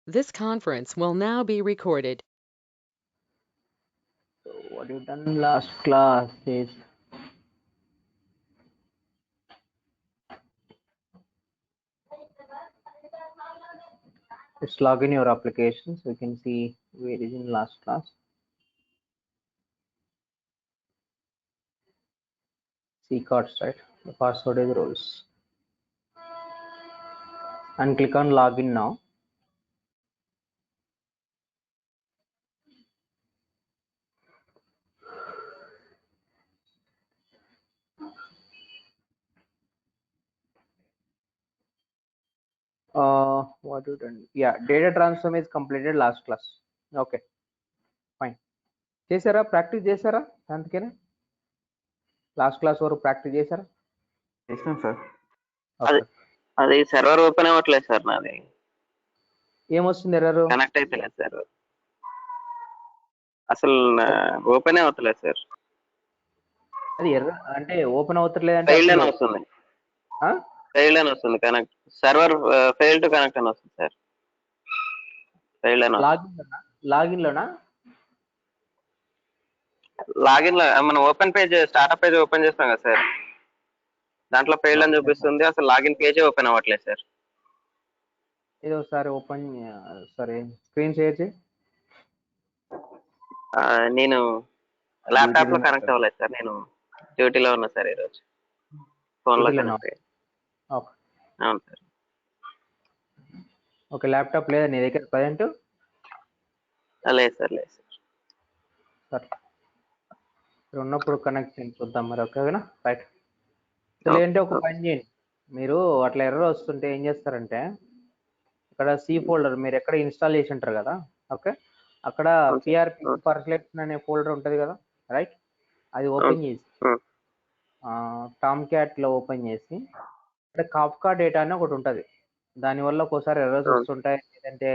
This conference will now be recorded. So what you done last class is just log in your application so you can see where it is in last class. See cards, right? The password is roles. And click on login now. What you done? Yeah, data transform is completed last class. Okay, fine. చేసారా practice చేసారా అందుకనే last class వరకు practice చేసారా చేసినాం sir. Okay అది server open అవ్వట్లేదు sir, నాది ఏమొస్తుంది ఎర్రర్ కనెక్ట్ అయితలేదు సార్, అసలు ఓపెన్ అవ్వట్లేదు సార్. అది ఎర్ర అంటే ఓపెన్ అవుతలేదు అంటే ఫెయిల్డ్ అని వస్తుంది, ఫెయిల్డ్ అని వస్తుంది, connect server fail to connect అని వస్తుంది సార్. ఫెయిల్డ్ అని లాగిన్ లోనా లాగిన్ లో మనం open page startup page open చేస్తాం కదా సార్, దాంట్లో ఫెయిల్డ్ అని చూపిస్తుంది, అసలు లాగిన్ పేజే ఓపెన్ అవ్వట్లేదు సార్. ఇది ఒకసారి ఓపెన్ సరే స్క్రీన్ షేర్ చేయి. నేను ల్యాప్టాప్ లో కనెక్ట్ అవ్వలేదు సార్, నేను డ్యూటీలో ఉన్నా సార్ ఈరోజు, ఫోన్ లో కనెక్ట్ అయ్యి. అవును సార్. ఓకే ల్యాప్టాప్ లేదా నీ దగ్గర ప్రజెంట్? లేదు సార్, లేదు సార్. సరే ఉన్నప్పుడు కనెక్ట్ చూద్దాం మరి. ఓకేనా రైట్. లేదంటే ఒక పని చేయండి, మీరు అట్లా ఎర్రర్ వస్తుంటే ఏం చేస్తారంటే ఇక్కడ సి ఫోల్డర్ మీరు ఎక్కడ ఇన్స్టాల్ చేసి ఉంటారు కదా, ఓకే అక్కడ పిఆర్పి పర్ఫెక్షన్ అనే ఫోల్డర్ ఉంటుంది కదా, రైట్? అది ఓపెన్ చేసి టామ్ క్యాట్లో ఓపెన్ చేసి ఇక్కడ కాఫ్కా డేటా అని ఒకటి ఉంటుంది, దానివల్ల ఒక్కోసారి ఎర్రర్స్ వస్తుంటాయి, లేదంటే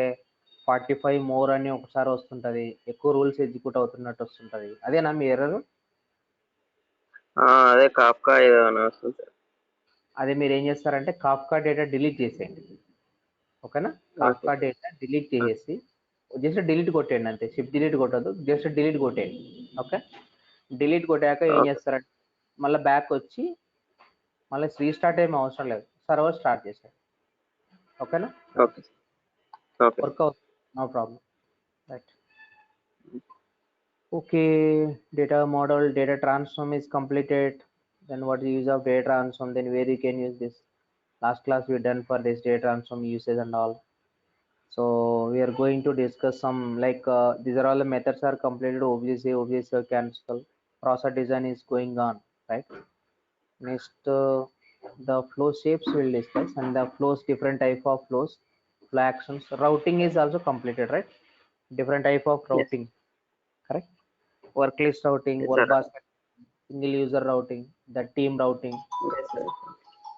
45 మోర్ అని ఒకసారి వస్తుంటుంది, ఎక్కువ రూల్స్ ఎగ్జిక్యూట్ అవుతున్నట్టు వస్తుంటుంది. అదేనా మీ ఎర్రర్? అదే కాఫ్కా ఏదో వస్తుంది సార్. అదే మీరు ఏం చేస్తారంటే కాఫ్కా డేటా డిలీట్ చేసేయండి, ఓకేనా? కాఫ్కా డేటా డిలీట్ చేసేసి జస్ట్ డిలీట్ కొట్టేయండి అంతే, షిఫ్ట్ డిలీట్ కొట్టద్దు, జస్ట్ డిలీట్ కొట్టేయండి. ఓకే డిలీట్ కొట్టాక ఏం చేస్తారంటే మళ్ళీ బ్యాక్ వచ్చి మళ్ళీ రీస్టార్ట్ ఏమీ అవసరం లేదు, సర్వర్ స్టార్ట్ చేసేయండి. ఓకేనా? వర్క్ అవుతుంది, no problem. Right. Okay, data model, data transform is completed. Then what is the use of data transform? Then where you can use this? Last class we done for this data transform usage and all. So we are going to discuss some like these are all the methods are completed. Obviously, cancel. Process design is going on, right? Next, the flow shapes we'll discuss, and the flows, different type of flows, flow actions. Routing is also completed, right? Different type of routing, correct? Work list routing, work basket, single user routing, the team routing. Yes, sir.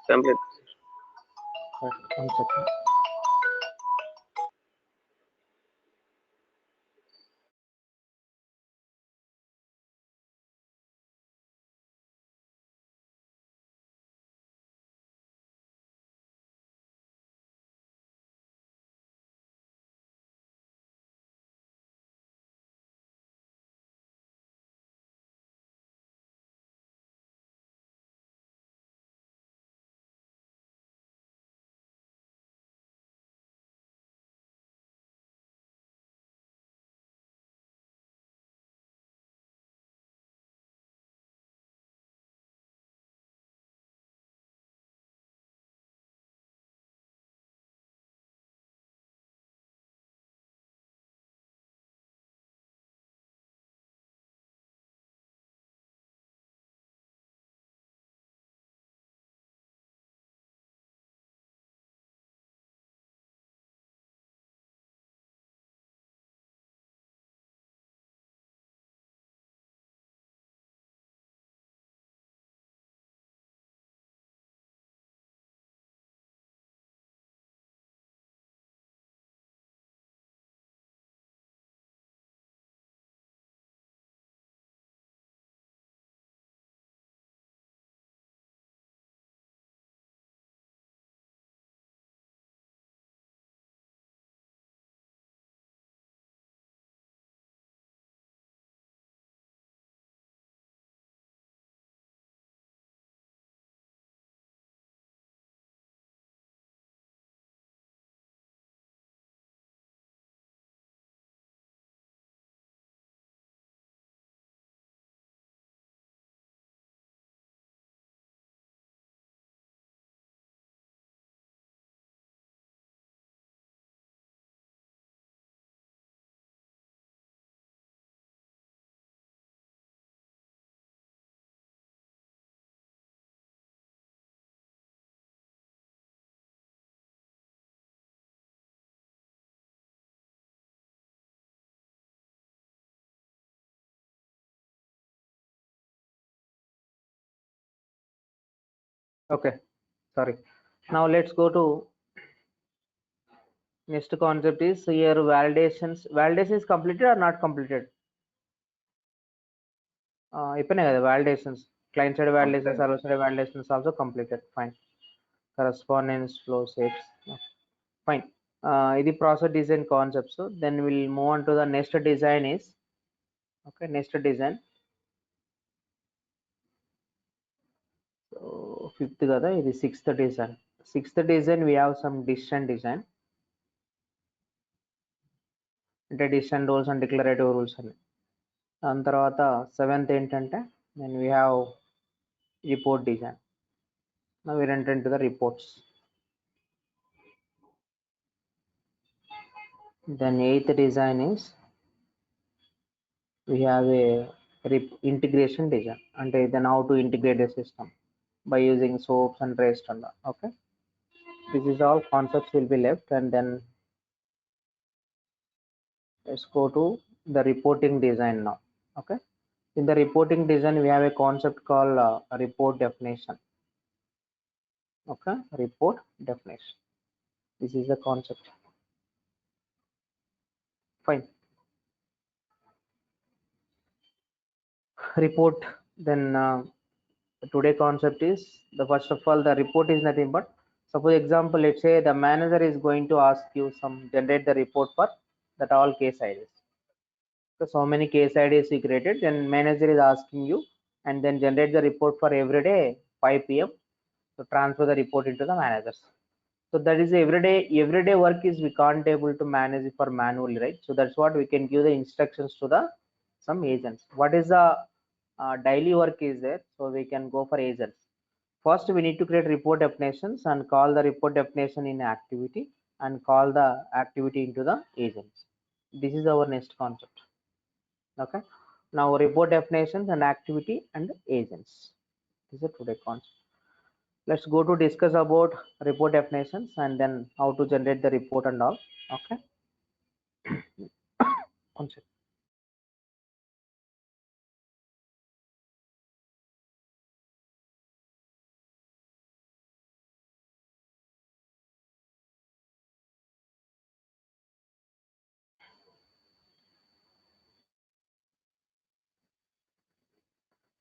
Complete. One second. Okay, sorry. Now let's go to next concept is here validations. Validation is completed or not completed? అయిపోయినాయి కదా validations. Client side validation, server side validations also completed. Fine. Correspondence flow sets. Fine. ఇది process design concepts. Then we'll move on to the next design is okay. Next design. So fifth కదా ఇది sixth design. Sixth design we have some decision design. అంటే decision rules and declarative rules అని. దాని తర్వాత seventh ఏంటంటే then we have report design. Now we enter into the reports. Then eighth design is we have a integration design and then how to integrate the system by using soaps and rest and all. Okay, this is all concepts will be left, and then let's go to the reporting design now. Okay, in the reporting design we have a concept called report definition. Okay, report definition, this is the concept. Fine. Report, then today concept is the first of all the report is nothing but suppose example, let's say the manager is going to ask you some generate the report for that all case IDs. So how many case IDs you created, then manager is asking you and then generate the report for every day 5 p.m. to transfer the report into the managers. So that is everyday work is we can't able to manage it for manually, right? So that's what we can give the instructions to the some agents. What is the daily work is there, so we can go for agents. First we need to create report definitions and call the report definition in activity and call the activity into the agents. This is our next concept. Okay, now report definitions and activity and agents, this is a today concept. Let's go to discuss about report definitions and then how to generate the report and all. Okay. Concept.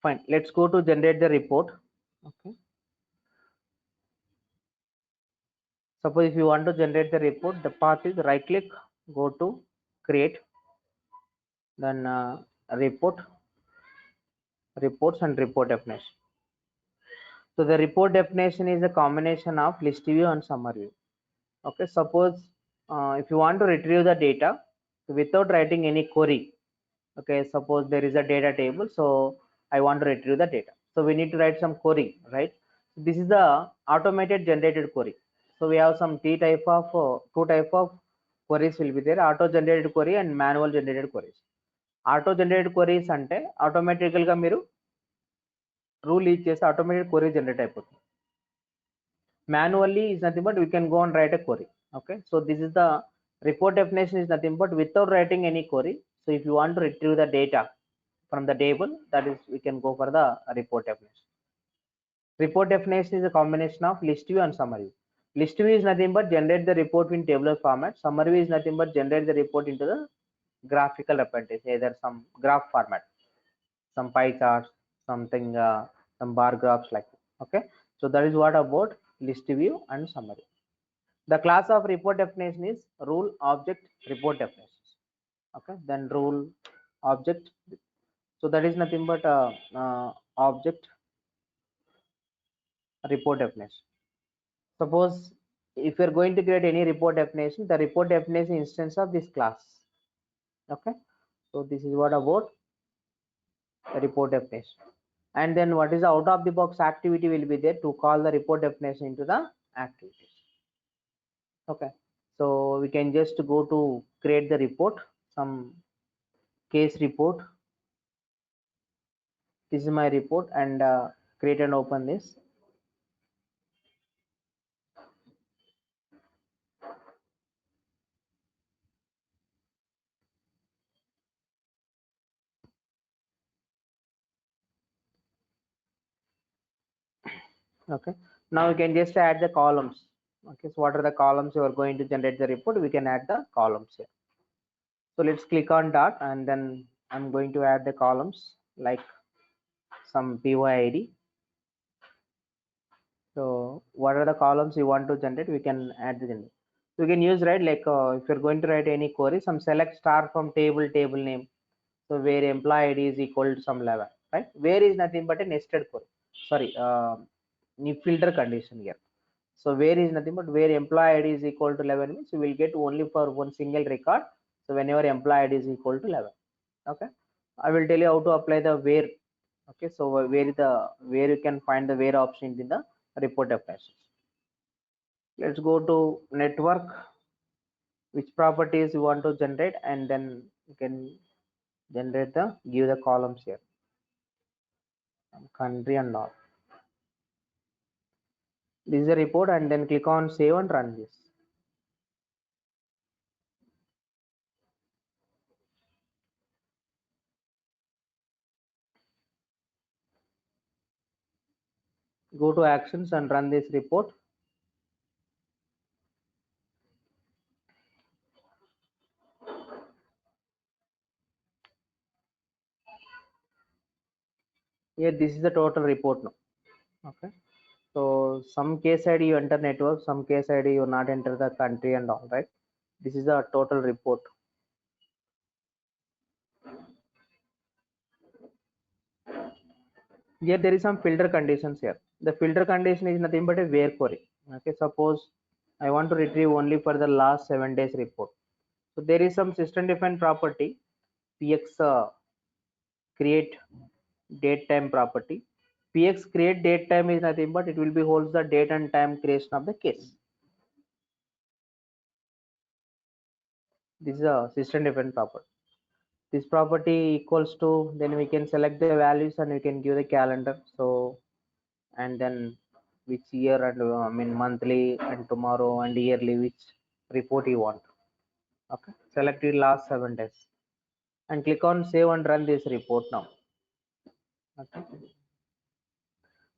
Fine, let's go to generate the report. Okay, suppose if you want to generate the report, the path is right click, go to create, then report, reports and report definition. So the report definition is a combination of list view and summary view. Okay, suppose if you want to retrieve the data without writing any query. Okay, suppose there is a data table, so I want to retrieve the data, so we need to write some query, right? This is the automated generated query. So we have some two type of queries will be there: auto generated query and manual generated queries. Auto generated queries ante automatically ga మీరు rule use చేసి automated query generate అయిపోతుంది. Manually is nothing but we can go and write a query. Okay, so this is the report definition is nothing but without writing any query. So if you want to retrieve the data from the table, that is we can go for the report definition. Report definition is a combination of list view and summary. List view is nothing but generate the report in tabular format. Summary view is nothing but generate the report into the graphical representation, either some graph format, some pie charts, something, some bar graphs like that. Okay, so that is what about list view and summary. The class of report definition is rule, object, report definitions. Okay, then rule, object. So that is nothing but object, report definition. Suppose if you're going to create any report definition, the report definition instance of this class. Okay, so this is what about the report definition. And then what is the out of the box activity will be there to call the report definition into the activities. Okay, so we can just go to create the report, some case report. This is my report, and create and open this. Okay, Now we can just add the columns. Okay, so what are the columns you are going to generate the report? We can add the columns here. So let's click on dot, and then I'm going to add the columns like some PYID. So what are the columns you want to generate? We can add the generate. So we can use, right, like if you're going to write any query, some select star from table name. So where employee ID is equal to some level, right? Where is nothing but a nested query. Sorry, new filter condition here. So where is nothing but where employee ID is equal to 11 means you will get only for one single record. So whenever employee ID is equal to 11. Okay, I will tell you how to apply the where. Okay, so where you can find the where option in the report definitions. Let's go to network, which properties you want to generate, and then you can generate give the columns here, country and all. This is a report, and then click on save and run this. Go to actions and run this report. Here, this is the total report now. Okay, so some case ID you enter network, some case ID you not enter the country and all, right? This is the total report. Here there is some filter conditions here. The filter condition is nothing but a where query. Okay, suppose I want to retrieve only for the last 7 days report. So there is some system defined property, px create date time property. Px create date time is nothing but it will be holds the date and time creation of the case. This is a system defined property. This property equals to, then we can select the values and we can give the calendar. So and then which year and I mean monthly and tomorrow and yearly which report you want. Okay, select the last 7 days and click on save and run this report now. Okay,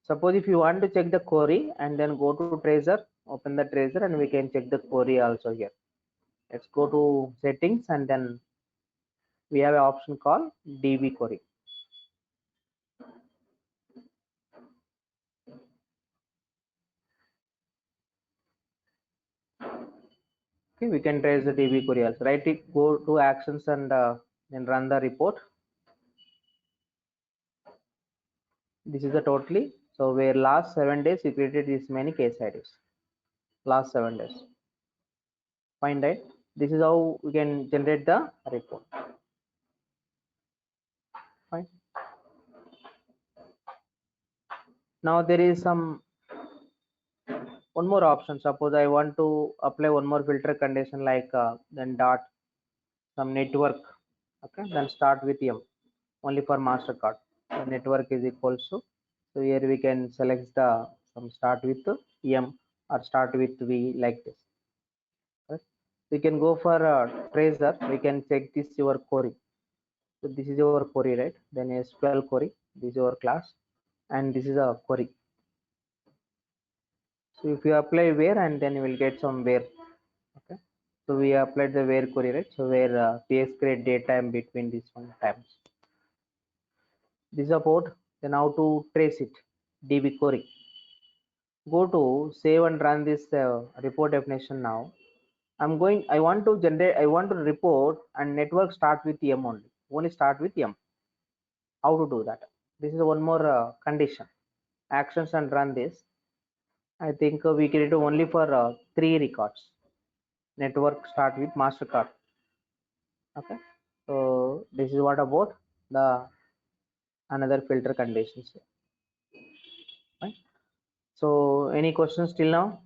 suppose if you want to check the query and then go to tracer, open the tracer and we can check the query also here. Let's go to settings and then we have an option called DB query. Okay, we can trace the DB query also. Right, go to actions and then run the report. This is the totally. So where last 7 days you created this many case IDs. Last 7 days. Fine, right? This is how we can generate the report. Fine. Now there is some one more option. Suppose I want to apply one more filter condition like then dot some network. Okay, then start with M only for MasterCard. The network is equals to, so here we can select the some start with M or start with V like this. Right? We can go for tracer. We can check this your query. So this is your query, right? Then SQL query. This is your class, and this is a query. So if you apply where, and then you will get some where. Okay. So we applied the where query, right? So where PS create data in between these one times. This is about then how to trace it. DB query. Go to save and run this report definition now. I want to generate, I want to report and network start with M only. Only start with M. How to do that? This is one more condition. Actions and run this. I think we create only for 3 records. Network start with MasterCard. Okay. So this is what about the another filter conditions. Right. So any questions till now?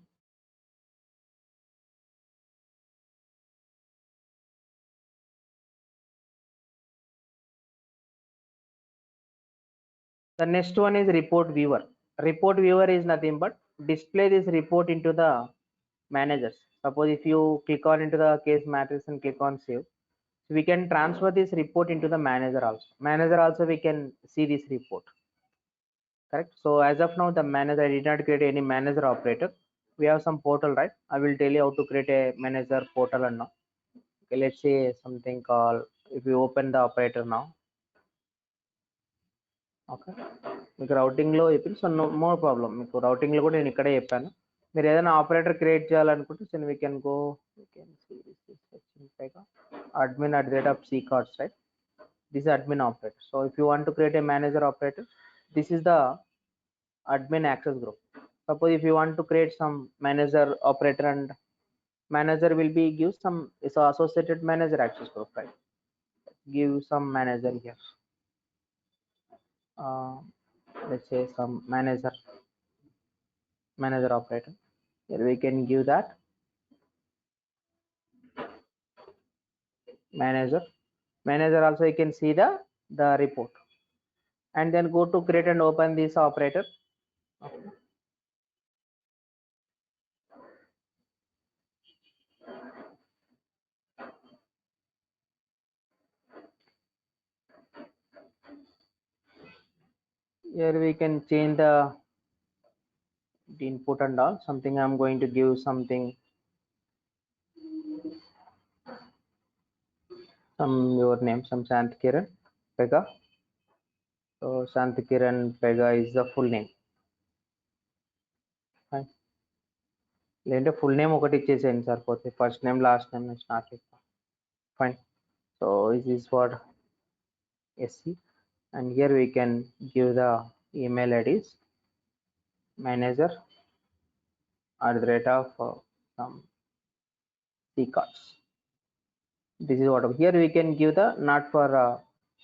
The next one is report viewer. Report viewer is nothing but display this report into the managers. Suppose if you click on into the case matrix and click on save, so we can transfer this report into the manager also. Manager also we can see this report. correct? So as of now, the manager, I did not create any manager operator. We have some portal, right? I will tell you how to create a manager portal and now. Okay, let's say something called, if you open the operator now, okay, మీకు routing లో చెప్పింది, so no problem. మీకు routing లో కూడా నేను ఇక్కడే చెప్పాను. మీరు ఏదైనా ఆపరేటర్ క్రియేట్ చేయాలనుకుంటే so we can go, we can see this is admin at the rate of ccards, right? This is admin operator. So if you want to create a manager operator, this is the admin access group. Suppose if you want to create some manager operator, and manager will be give some is associated manager access group, right? Give some manager here. Let's say some manager operator. Here we can give that manager. Also you can see the report, and then go to create and open this operator. Okay. Here we can change the input and all. Something I'm going to give something, some your name, some Shantikiran Pega. So Shantikiran Pega is the full name. Fine. లేదంటే full name ఒకటి ఇచ్చేసేయండి సరిపోతుంది. First name last name start చేస్తాం. Fine. So this is what SC, and here we can give the email IDs manager at the rate of some ccards. This is what here we can give the not for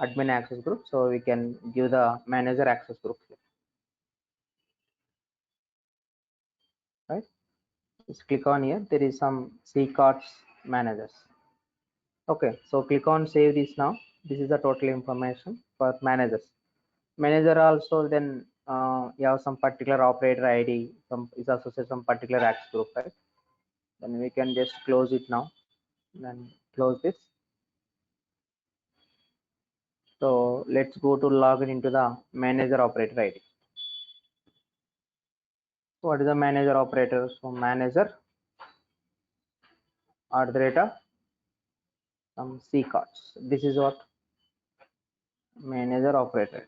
admin access group, so we can give the manager access group here, right? Just click on here, there is some ccards managers. Okay, so click on save this now. This is the total information for managers. Manager also, then you have some particular operator ID, some is associated some particular access group, right? Then we can just close it now, then close this. So let's go to login into the manager operator ID. What is the manager operator? So manager at the rate of some ccards. This is what manager operator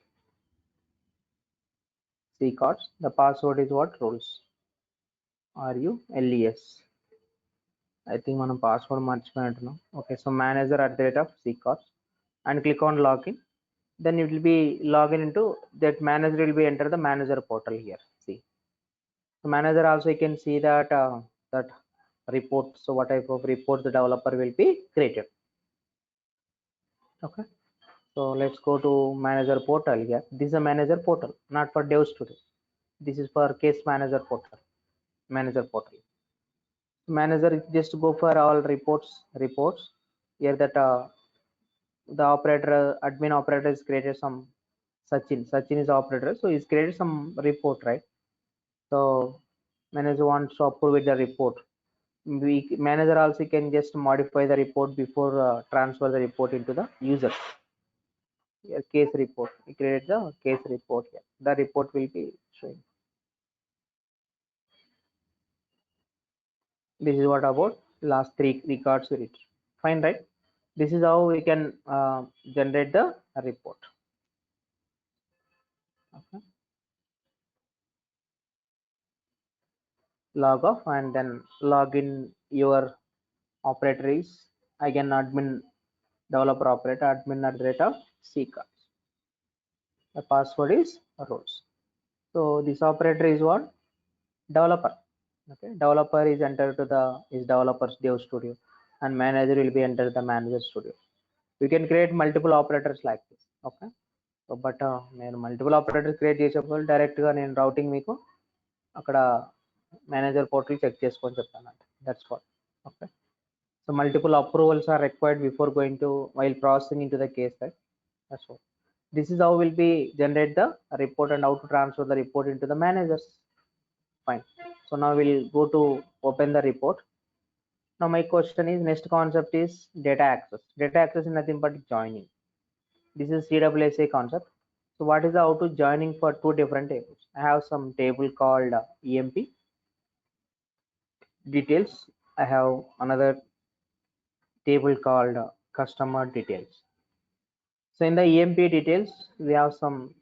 ccards. The password is what? Rules. RULES. I think మనం password మర్చిపోయినట్టున్నాం. Okay, so manager at the rate of ccards, and click on login. Then it will be login into that manager, will be enter the manager portal here. See, so manager also you can see that that report. So what type of report the developer will be created. Okay, so let's go to manager portal here. This is a manager portal, not for Dev Studio. This is for case manager portal. Manager portal. Manager just go for all reports. Here that the operator, admin operator is created some Sachin is operator, so he's created some report, right? So manager wants to approve with the report. Manager also can just modify the report before transfer the report into the user. Here case report, we create the case report here. The report will be showing. This is what about last three records we read. Fine, right? This is how we can generate the report. Okay. Log off and then log in your operator is again admin developer operator, admin at the rate of ccards. The password is roles. So this operator is what? Developer. Okay, developer is entered to the is developers Dev Studio, and manager will be entered the manager studio. You can create multiple operators like this. Okay, so but నేను multiple operators create చేసేప్పుడు direct గా నేను routing మీకు అక్కడ manager portal check చేసుకొని చెప్తాను. That's what. Okay, so multiple approvals are required before going to while processing into the case, right? That's what. This is how will be generate the report and how to transfer the report into the managers. Fine. So now we'll go to open the report. Now my question is, next concept is data access. Data access is nothing but joining. This is CWSA concept. So So what is the how to joining for two different tables? I have some table called EMP details. I have another table called customer details. So in the EMP details, we have some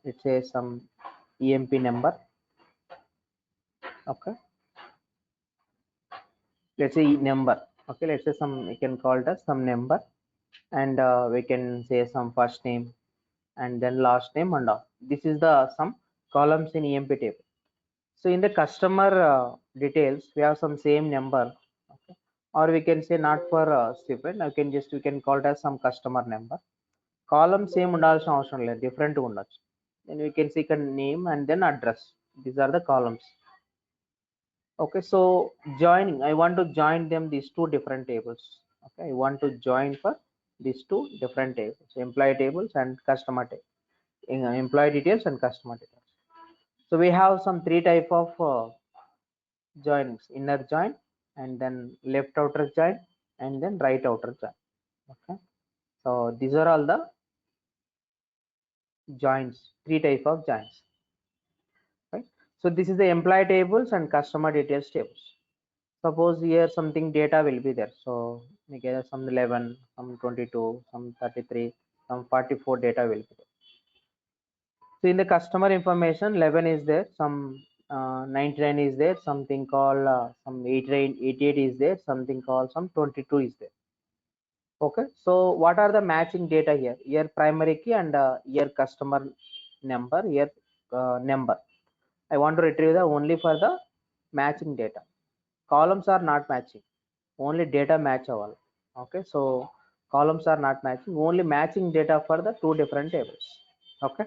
let's say some EMP number. Okay, let's say number. Okay, let's say some, we can call it as some number, and we can say some first name and then last name and all. This is the some columns in EMP table. So in the customer details, we have some same number, okay? Or we can say not for separate. I can just, we can call it as some customer number. Column same ఉండాల్సిన అవసరం లేదు, different ఉండొచ్చు. Then we can see name and then address. These are the columns. Okay, so joining, I want to join them these two different tables. Okay, I want to join for these two different tables, employee tables and customer table, employee details and customer details. So we have some three type of joinings: inner join, and then left outer join, and then right outer join. Okay, so these are all the joins, three type of joins, right? So this is the employee tables and customer details tables. Suppose here something data will be there, so we get some 11, some 22, some 33, some 44 data will be there. So in the customer information, 11 is there, some 99 is there, something called some 88 is there, something called some 22 is there. Okay, so what are the matching data here? Here primary key and here customer number, here number. I want to retrieve the only for the matching data. Columns are not matching, only data match all. Okay, so columns are not matching, only matching data for the two different tables. Okay,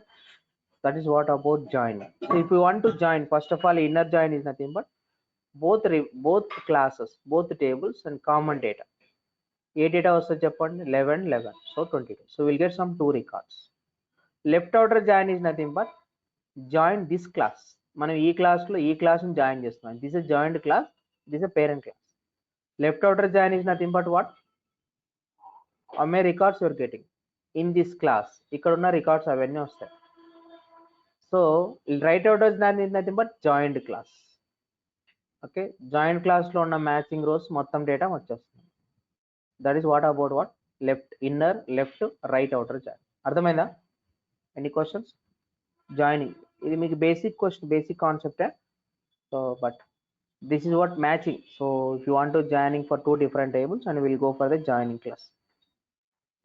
that is what about join. So if you want to join, first of all, inner join is nothing but both classes, both tables and common data. A data also చెప్పండి 11 11, so 22, so we'll get some two records. Left outer join is nothing but join this class. మనం ఈ class లో ఈ class ని join చేస్తున్నాం. This is joined class, this is a parent class. Left outer join is nothing but what? How many records you are getting in this class? ఇక్కడ ఉన్న records అవన్నీ వస్తాయి. So right outer join is nothing but joined class. Okay, joined class లో ఉన్న matching rose మొత్తం data వచ్చేస్తుంది. That is what about what? Left inner, left, right outer join. అర్థమైందా? Any questions? Joining, ఇది మీకు basic question, basic concept. So but this is what matching. So if you want to joining for two different tables, and we'll go for the joining class.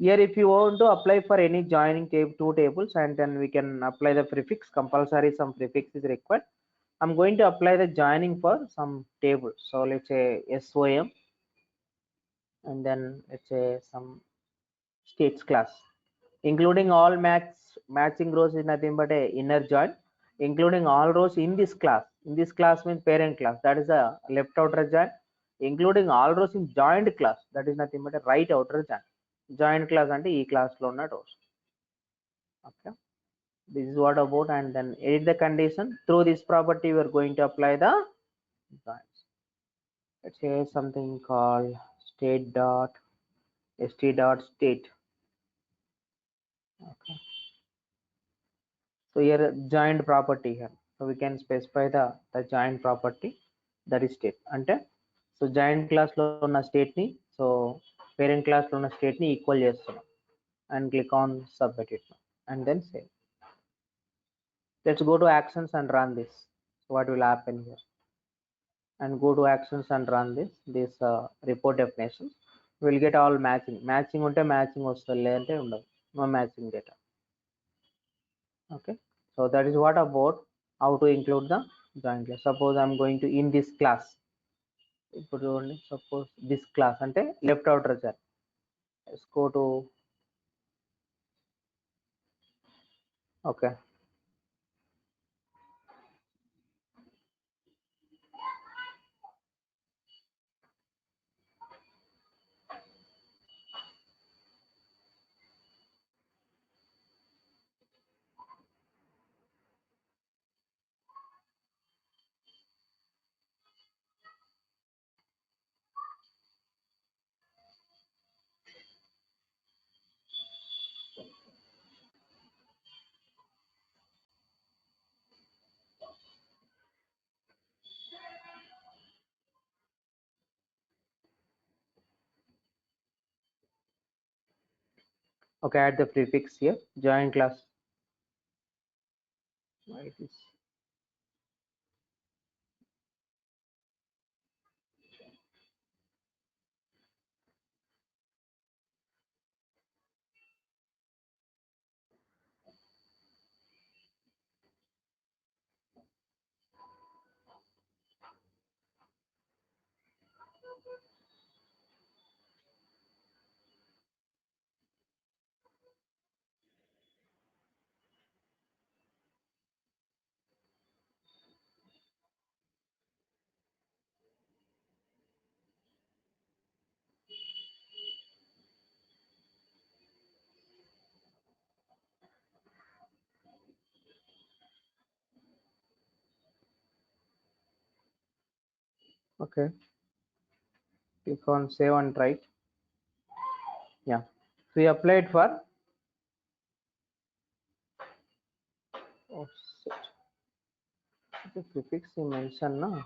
Here if you want to apply for any joining two tables, and then we can apply the prefix. Compulsory some prefix is required. I'm going to apply the joining for some tables. So let's say SOM, and then let's say some states class, including all matching rows is nothing but a inner join, including all rows in this class. In this class means parent class, that is a left outer join, including all rows in joined class, that is nothing but a right outer join. Joined class అంటే ఈ class లో ఉన్న rows. Okay, this is what about, and then edit the condition. Through this property we are going to apply the joins. Let's say something called state dot st dot state. Okay, so here joined property here, so we can specify the joined property, that is state అంటే so joint class లో ఉన్న state ని so parent class లో ఉన్న state ని equal చేస్తున్నాం, and click on submit it now, and then save. Let's go to actions and run this. So what will happen here? And go to actions and run this report definitions. We'll get all matching ఉంటే matching వస్తుంది, లేదంటే ఉండదు, no matching data. Okay, so that is what about how to include the joint class. Suppose I'm going to in this class, ఇప్పుడు చూడండి, suppose this class అంటే left outer join. Let's go to, okay, Okay, add the prefix here. Join class. Why it is okay. Click on save and write. Yeah. So we applied for offset. The prefix you mentioned now.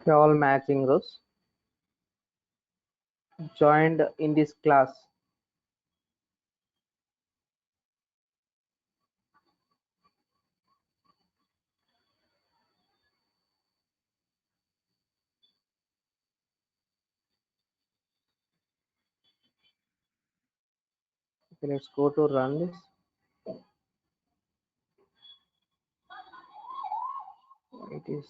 They're all matching rows. Joined in this class. Okay, let's go to run this. It is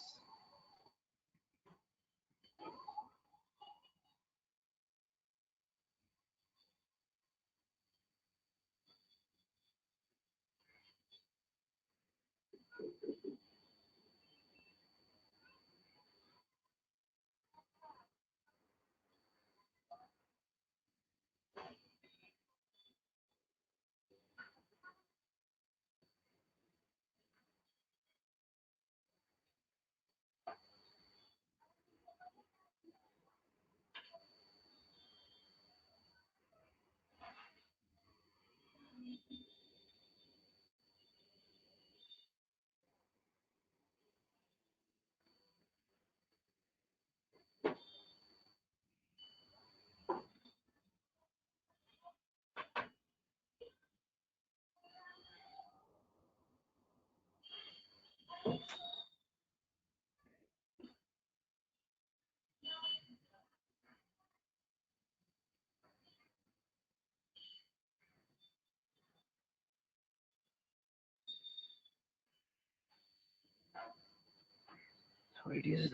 so it is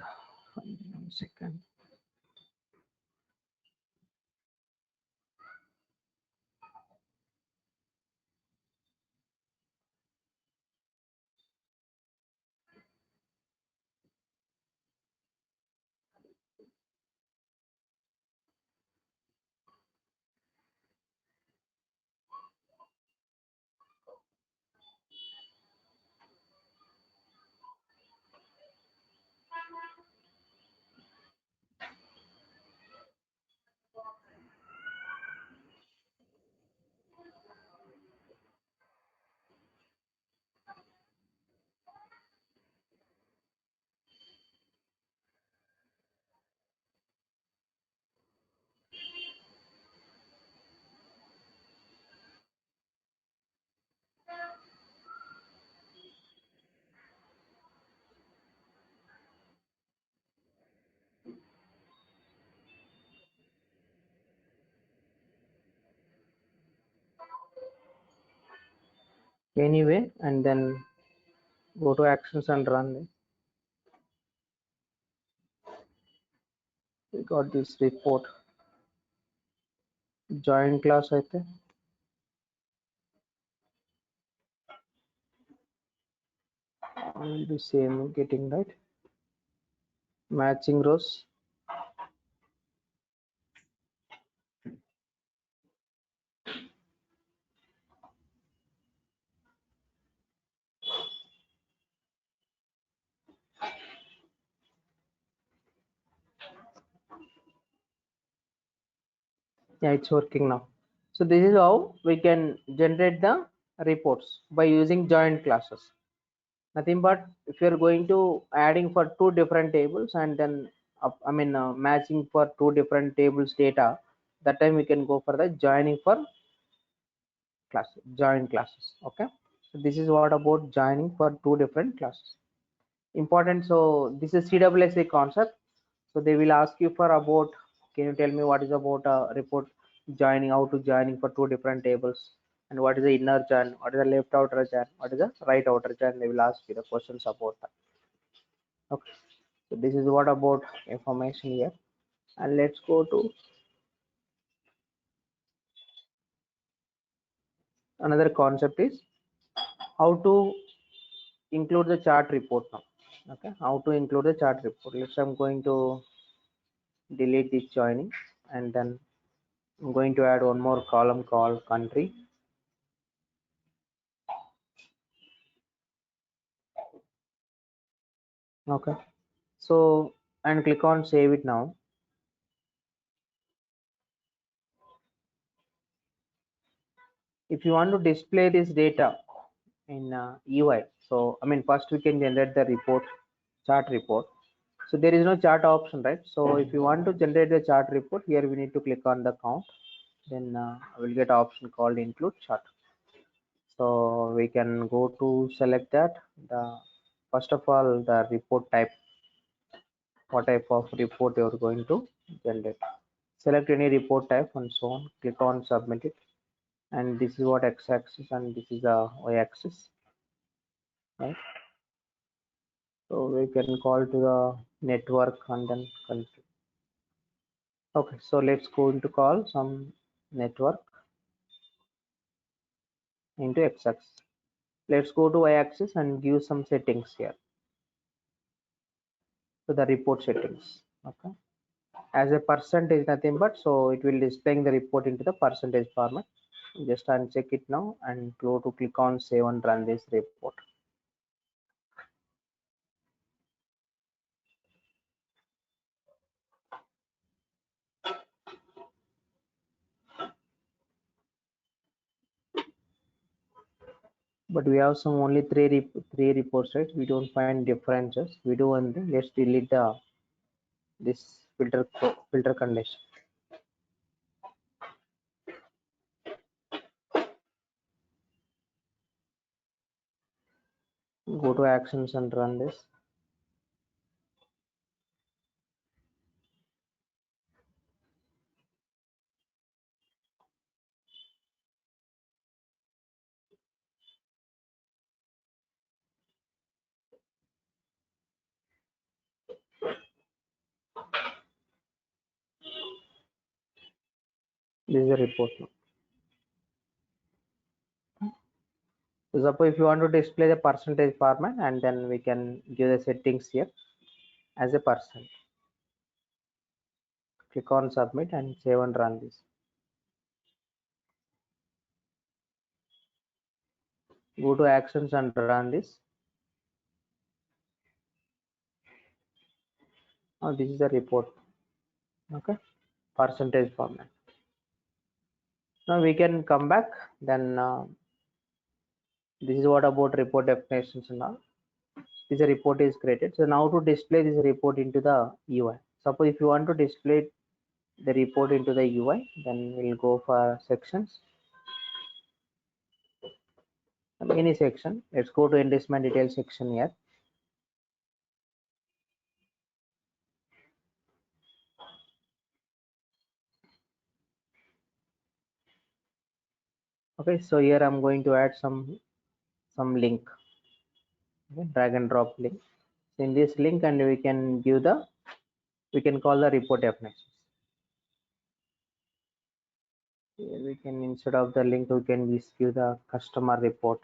1 second. Anyway, and then go to actions and run this. We got this report. Join class అయితే will be same getting right. Matching rows. Yeah, it's working now. So this is how we can generate the reports by using joined classes. Nothing but if you're going to adding for two different tables and then matching for two different tables data, that time we can go for the joining for classes, join classes. Okay. So this is what about joining for two different classes. Important. So this is CWSA concept. So they will ask you for about, can you tell me what is about a report joining, how to joining for two different tables, and what is the inner join, what is the left outer join, what is the right outer join. They will ask you the questions about that. Okay. So this is what about information here. And let's go to another concept is how to include the chart report now. Okay. How to include the chart report. Let's I'm going to delete this joining and then I'm going to add one more column called country. Okay. So and click on save it now. If you want to display this data in UI, so first we can generate the report, chart report. So there is no chart option, right? So if you want to generate the chart report, here we need to click on the count. Then I will get option called include chart. So we can go to select that. The first of all the report type, what type of report you are going to generate. Select any report type and so on. Click on submit it. And this is what x-axis and this is the y-axis, right? So we can call to the network and then country. Okay, so let's go into call some network into x-axis. Let's go to y-axis and give some settings here. So the report settings. Okay, as a percentage nothing but, so it will displaying the report into the percentage format. Just uncheck it now and go to click on save and run this report. But we have some only three reports, right? We don't find differences. We do one thing. Let's delete the this filter condition. Go to actions and run this. This is the report now. So suppose if you want to display the percentage format, and then we can give the settings here as a percent. Click on submit and save and run this. Go to actions and run this. Now this is the report. Okay, percentage format. Now we can come back. Then this is what about report definitions and all. This report is created. So now to display this report into the UI. Suppose if you want to display the report into the UI, then we'll go for sections. Any section. Let's go to investment detail section here. Okay, so here I'm going to add some link. Okay, drag and drop link. In this link, and we can give the we can call the report definitions. Here we can, instead of the link, we can just give the customer report.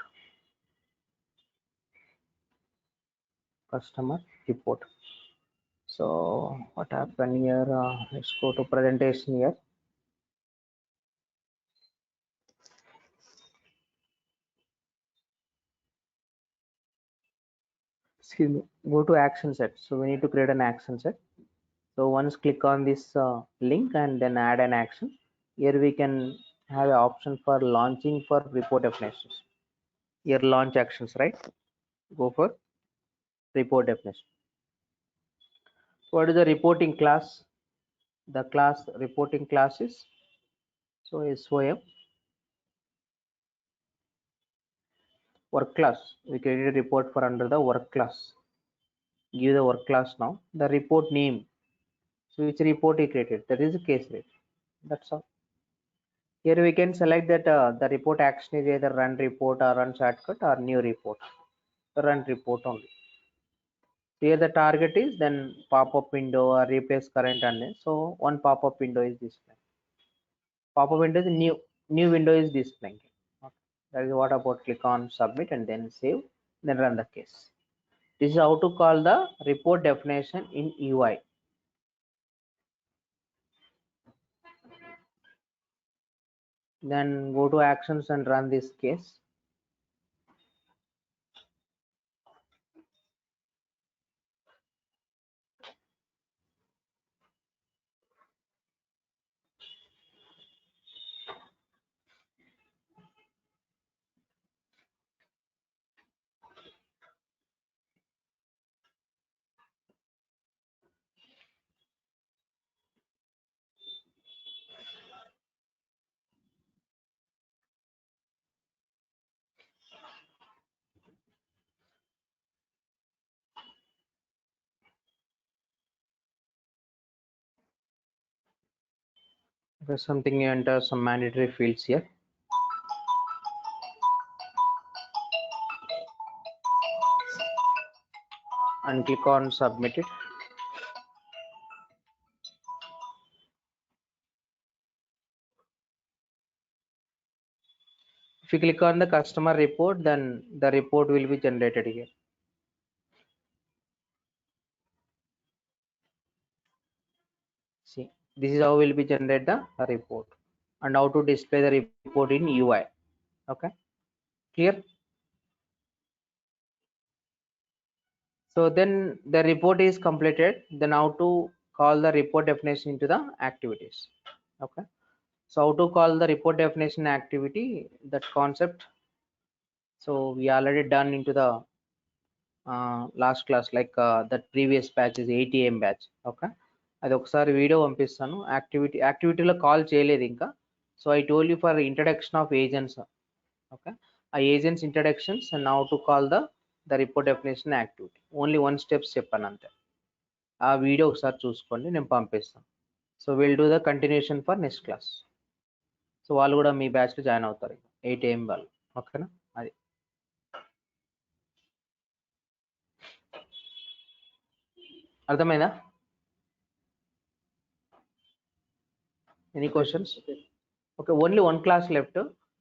So what happened here? Let's go to presentation here. Excuse me. Go to action set. So we need to create an action set. So once click on this link and then add an action. Here we can have an option for launching for report definitions. Here launch actions, right? Go for report definition. What is the reporting class? The class reporting class is SOM work class. We created a report for under the work class. Give the work class now. The report name. So which report he created? That is a case rate. That's all. Here we can select that the report action is either run report or run shortcut or new report. The run report only. Here the target is then pop-up window or replace current and so one pop-up window is displaying. Pop-up window is new window is displaying. Okay. That is what about click on submit and then save, then run the case. This is how to call the report definition in UI. Then go to actions and run this case. There's something you enter some mandatory fields here. And click on submit it. If you click on the customer report, then the report will be generated here. See, this is how will be generate the report and how to display the report in UI. Okay, clear? So then the report is completed. Then how to call the report definition into the activities. Okay, so how to call the report definition activity, that concept. So we already done into the last class like that previous batch is 8 AM batch. Okay, అది ఒకసారి video పంపిస్తాను. యాక్టివిటీలో call చేయలేదు ఇంకా. So I told you for introduction of agents. Okay, ఆ agents introductions and how to call the report definition activity. Only 1 steps చెప్పాను అంతే. ఆ వీడియో ఒకసారి చూసుకోండి, నేను పంపిస్తాను. So will do the continuation for next class. సో వాళ్ళు కూడా మీ బ్యాచ్లో జాయిన్ అవుతారు 8 AM వాళ్ళు. ఓకేనా, అది అర్థమైందా? Any questions? Okay, only 1 class left.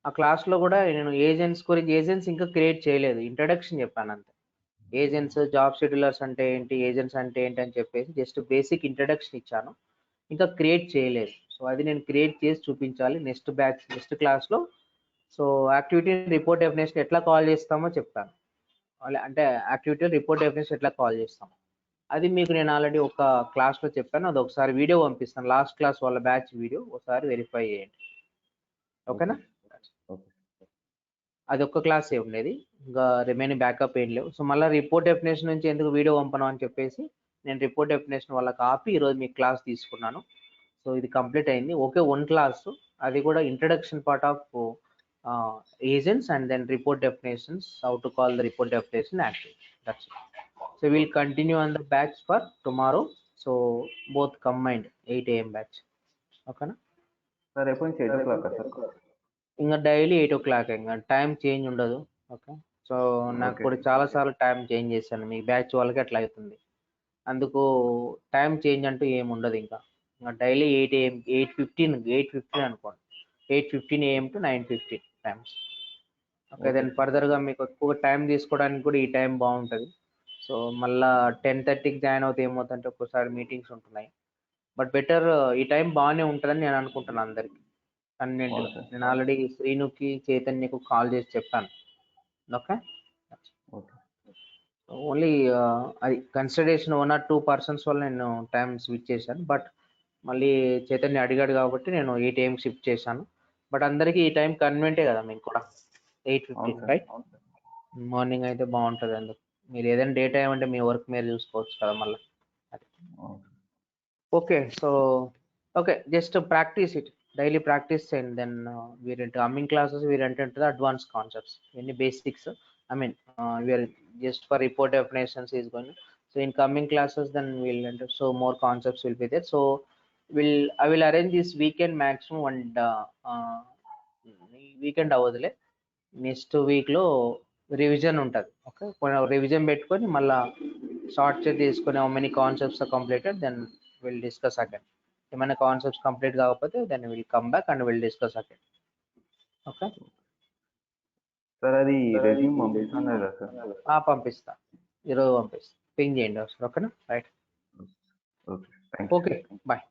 ఆ క్లాస్లో కూడా నేను ఏజెంట్స్ గురించి, ఏజెంట్స్ ఇంకా క్రియేట్ చేయలేదు, ఇంట్రడక్షన్ చెప్పాను అంతే. ఏజెంట్స్, జాబ్ షెడ్యూలర్స్ అంటే ఏంటి, ఏజెంట్స్ అంటే ఏంటి అని చెప్పేసి జస్ట్ బేసిక్ ఇంట్రడక్షన్ ఇచ్చాను, ఇంకా క్రియేట్ చేయలేదు. సో అది నేను క్రియేట్ చేసి చూపించాలి నెక్స్ట్ బ్యాచ్, నెక్స్ట్ క్లాస్లో. సో యాక్టివిటీ రిపోర్ట్ డెఫినేషన్ ఎట్లా కాల్ చేస్తామో చెప్తాను. అంటే యాక్టివిటీ రిపోర్ట్ డెఫినేషన్ ఎట్లా కాల్ చేస్తాము అది మీకు నేను ఆల్రెడీ ఒక క్లాస్లో చెప్పాను. అది ఒకసారి వీడియో పంపిస్తాను, లాస్ట్ క్లాస్ వాళ్ళ బ్యాచ్ వీడియో, ఒకసారి వెరిఫై చేయండి. ఓకేనా, అది ఒక్క క్లాసే ఉండేది, ఇంకా రిమైనింగ్ బ్యాకప్ ఏం లేవు. సో మళ్ళీ రిపోర్ట్ డెఫినేషన్ నుంచి ఎందుకు వీడియో పంపను అని చెప్పేసి నేను రిపోర్ట్ డెఫినేషన్ వాళ్ళకి ఆపి ఈరోజు మీకు క్లాస్ తీసుకున్నాను. సో ఇది కంప్లీట్ అయింది. ఓకే, 1 క్లాస్, అది కూడా introduction part of agents and then report definitions, how to call the report definition activity. That's it. So we'll continue on the batch for tomorrow. So both combined 8 AM batch. Okay na? Sir ఎప్పుడు నుంచి 8 o'clock sir? ఇంకా daily 8 o'clock, ఇంకా time change ఉండదు. Okay, so నాకు కూడా చాలా సార్లు time change చేశాను, మీ బ్యాచ్ వాళ్ళకి అట్లా అవుతుంది. అందుకు టైం చేంజ్ అంటూ ఏమి ఉండదు. ఇంకా డైలీ 8:15 అనుకోండి, 8:15 AM to 9:15 times. Okay, then ఫర్దర్గా మీకు ఎక్కువ టైం తీసుకోవడానికి కూడా ఈ టైం బాగుంటుంది. సో మళ్ళా 10:30కి జాయిన్ అవుతే ఏమవుతుందంటే ఒక్కోసారి మీటింగ్స్ ఉంటున్నాయి. బట్ బెటర్ ఈ టైం బాగానే ఉంటుందని నేను అనుకుంటున్నాను అందరికి కన్వీనియంట్గా. Okay. నేను ఆల్రెడీ శ్రీనుకి, చైతన్యకు కాల్ చేసి చెప్పాను. ఓకే, ఓకే ఓన్లీ అది కన్సిడరేషన్ 1 or 2 పర్సన్స్ వల్ల నేను టైం స్విచ్ చేశాను. బట్ మళ్ళీ చైతన్య అడిగాడు కాబట్టి నేను 8 AM షిఫ్ట్ చేశాను. బట్ అందరికీ ఈ టైం కన్వీనియంటే కదా మీకు కూడా, 8:15 సార్. రైట్? మార్నింగ్ అయితే బాగుంటుంది. అందుకు మీరు ఏదైనా డే టైం అంటే మీ వర్క్ మీరు చూసుకోవచ్చు కదా మళ్ళీ. Okay, so okay, just practice it, daily practice చేయండి. దెన్ వీరి కమింగ్ క్లాసెస్ వీరు ఏంటంటే అడ్వాన్స్ కాన్సెప్ట్స్, ఎన్ని basics, I mean, we are just for report definitions is going. So in coming classes, then we'll enter. So more concepts will be there. So I will arrange this weekend maximum and weekend అవదులే, next week లో revision ఉంటుంది. ఓకే, revision పెట్టుకొని మళ్ళా short check తీసుకొని how many concepts are completed, then will discuss again. ఏమైనా concepts complete కాకపోతే then will come back and will discuss again. Okay sir, అది రెజ్యూమ్ పంపిస్తున్నారు కదా సార్? పంపిస్తా, ఈరోజు పంపిస్తా, పింగ్ చేయండి ఒకసారి. ఓకేనా, right? Okay, thank you. Okay, bye.